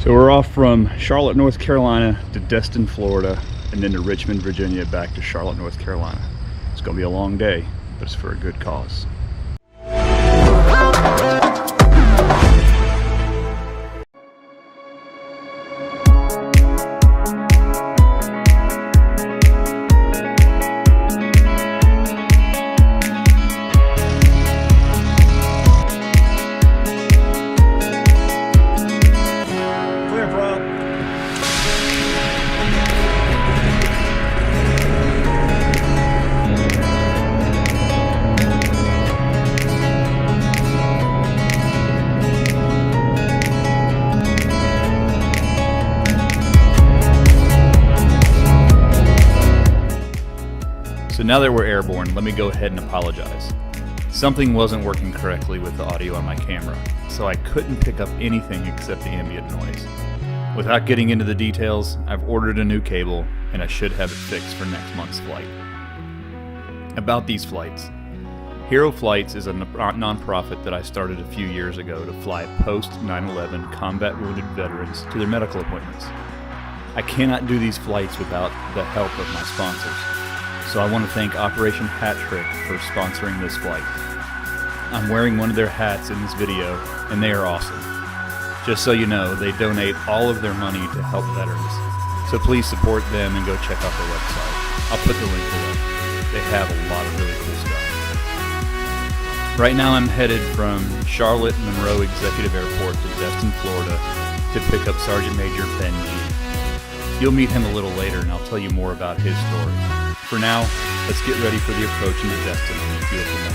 So we're off from Charlotte, North Carolina to Destin, Florida, and then to Richmond, Virginia, back to Charlotte, North Carolina. It's gonna be a long day, but it's for a good cause. So now that we're airborne, let me go ahead and apologize. Something wasn't working correctly with the audio on my camera, so I couldn't pick up anything except the ambient noise. Without getting into the details, I've ordered a new cable and I should have it fixed for next month's flight. About these flights. Heroflights is a non-profit that I started a few years ago to fly post 9/11 combat wounded veterans to their medical appointments. I cannot do these flights without the help of my sponsors. So I want to thank Operationhattrick for sponsoring this flight. I'm wearing one of their hats in this video, and they are awesome. Just so you know, they donate all of their money to help veterans. So please support them and go check out their website. I'll put the link below. They have a lot of really cool stuff. Right now I'm headed from Charlotte Monroe Executive Airport to Destin, Florida to pick up Sergeant Major Ben G. You'll meet him a little later and I'll tell you more about his story. For now, let's get ready for the approach into Destin on this beautiful morning.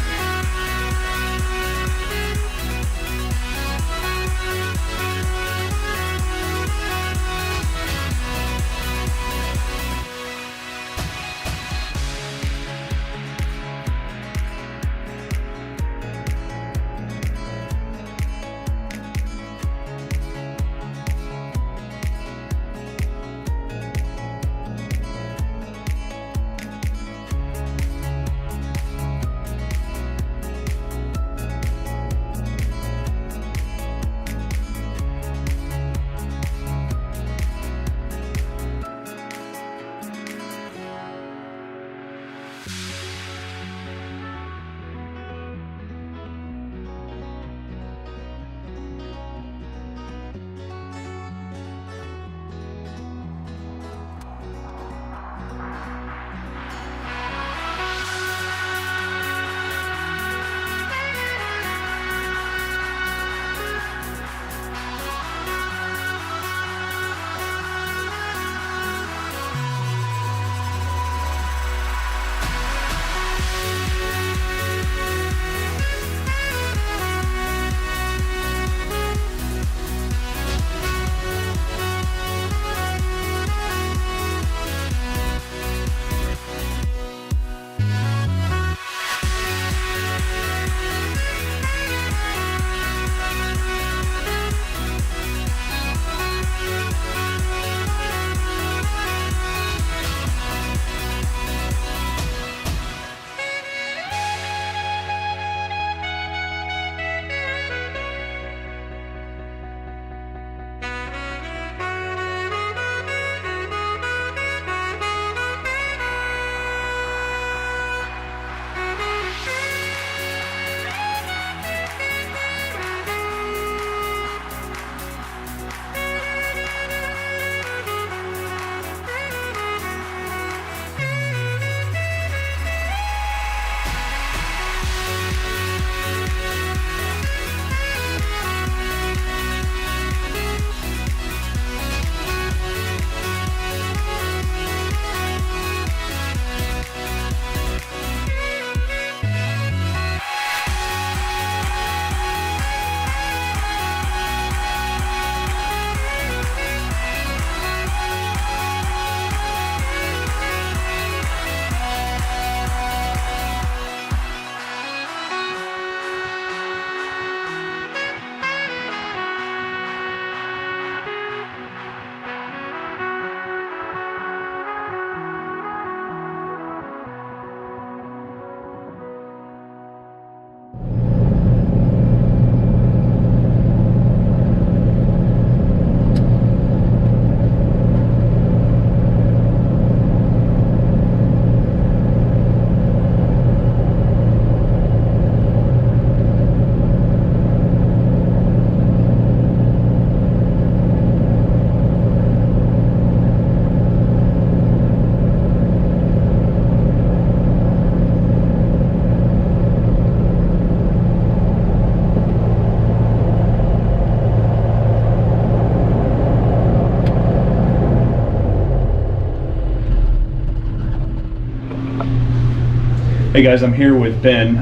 Hey guys, I'm here with Ben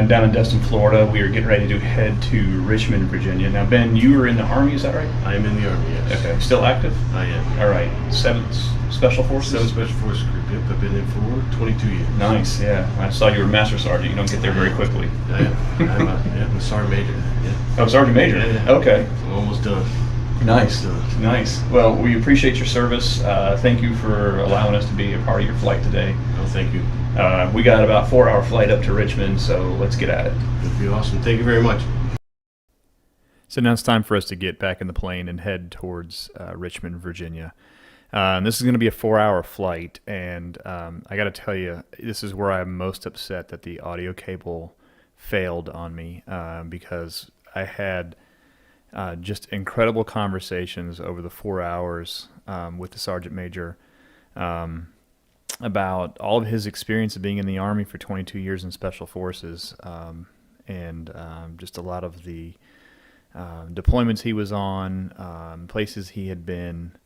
down in Destin, Florida. We are getting ready to head to Richmond, Virginia. Now, Ben, you were in the Army, is that right? I am in the Army, yes. Okay, still active? I am. All right, 7th Special Forces? 7th Special Forces Group, yep. I've been in for 22 years. Nice, yeah. I saw you were Master Sergeant. You don't get there very quickly. I am. I'm a Sergeant Major. Yeah. Oh, Sergeant Major? Yeah. Okay. I'm almost done. Nice, nice. Well, we appreciate your service. Thank you for allowing us to be a part of your flight today. Oh, thank you. We got about a 4-hour flight up to Richmond, so let's get at it. It'd be awesome. Thank you very much. So now it's time for us to get back in the plane and head towards Richmond, Virginia. This is going to be a 4-hour flight, and I got to tell you, this is where I'm most upset that the audio cable failed on me because I had just incredible conversations over the 4 hours with the Sergeant Major about all of his experience of being in the Army for 22 years in Special Forces, and just a lot of the deployments he was on, places he had been,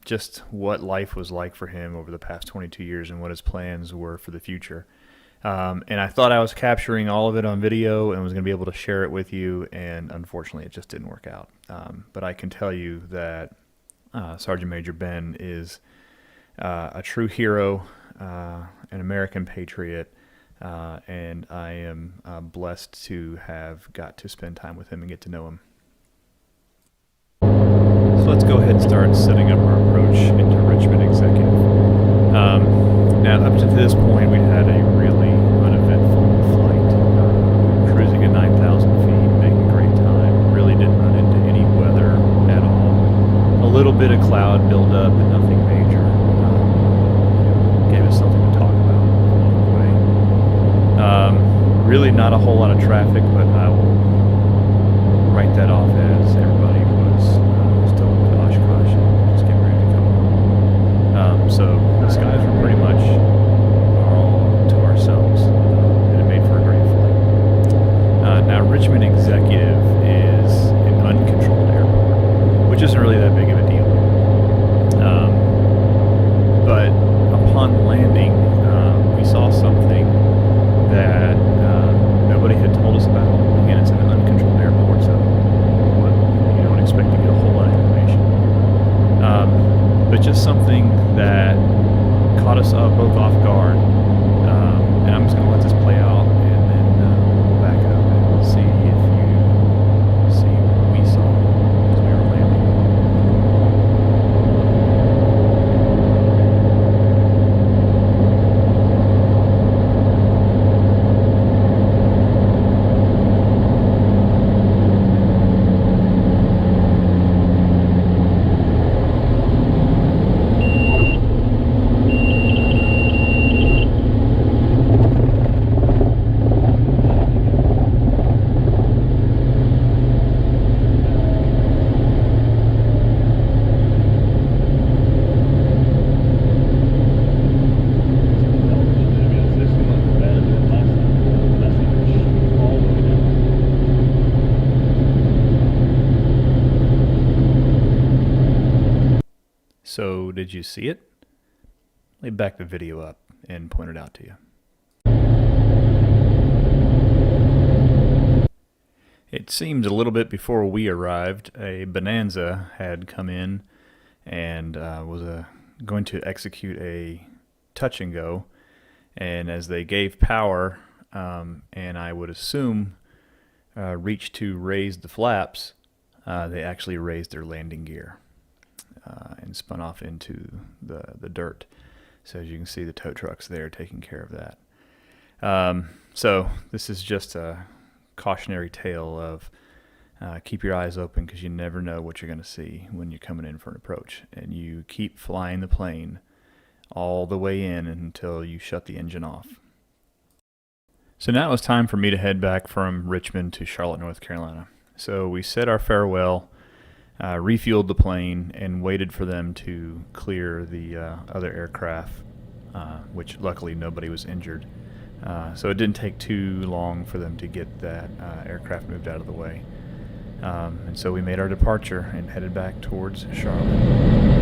just what life was like for him over the past 22 years and what his plans were for the future. And I thought I was capturing all of it on video and was going to be able to share it with you, and unfortunately it just didn't work out. But I can tell you that Sergeant Major Ben is a true hero, an American patriot, and I am blessed to have got to spend time with him and get to know him. So let's go ahead and start setting up our approach into Richmond Executive. Now, up to this point, we had a really uneventful flight, cruising at 9,000 feet, making great time. Really didn't run into any weather at all. A little bit of cloud buildup, but nothing major. Gave us something to talk about along the way. Really not a whole lot of traffic, but I will write that off as everybody was still in the Oshkosh and just getting ready to come on. So the skies were pretty much all to ourselves, and it made for a great flight. Now Richmond Executive is an uncontrolled airport, which isn't really that big of a deal. But upon landing, we saw something that nobody had told us about. Again, it's an uncontrolled airport, so you don't expect to get a whole lot of information. But just something that caught us both off guard, and I'm just going to let this play out and then we'll back up and see if you see what we saw as we were landing. So, did you see it? Let me back the video up and point it out to you. It seemed a little bit before we arrived, a Bonanza had come in and was going to execute a touch and go. And as they gave power, and I would assume reached to raise the flaps, they actually raised their landing gear. And spun off into the dirt. So as you can see, the tow truck's there taking care of that. So this is just a cautionary tale of keep your eyes open, because you never know what you're going to see when you're coming in for an approach. And you keep flying the plane all the way in until you shut the engine off. So now it's time for me to head back from Richmond to Charlotte, North Carolina. So we said our farewell, refueled the plane, and waited for them to clear the other aircraft, which luckily nobody was injured. So it didn't take too long for them to get that aircraft moved out of the way. And so we made our departure and headed back towards Charlotte.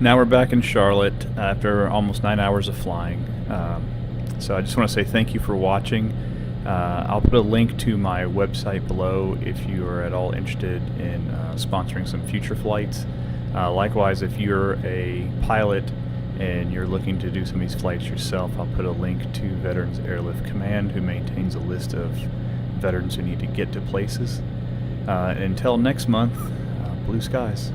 now we're back in Charlotte after almost 9 hours of flying. So I just want to say thank you for watching. I'll put a link to my website below if you are at all interested in sponsoring some future flights. Likewise, if you're a pilot and you're looking to do some of these flights yourself, I'll put a link to Veterans Airlift Command, who maintains a list of veterans who need to get to places. Until next month, blue skies.